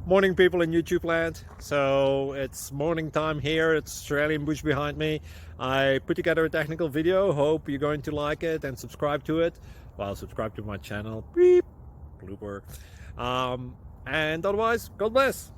Morning, people in YouTube land. So it's morning time here. It's Australian bush behind me. I put together a technical video. Hope you're going to like it and subscribe to it. Well, subscribe to my channel. Beep. Blooper. And otherwise, God bless.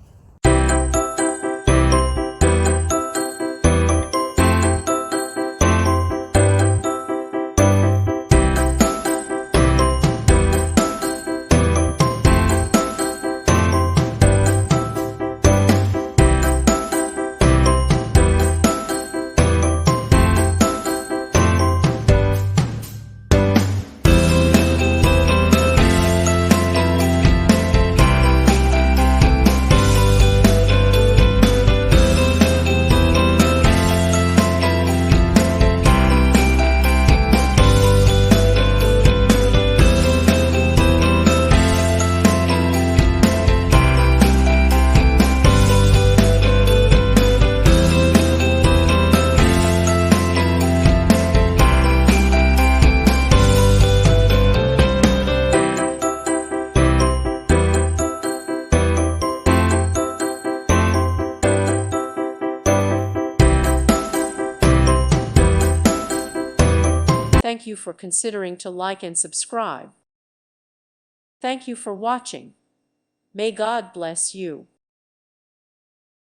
Thank you for considering to like and subscribe. Thank you for watching. May God bless you.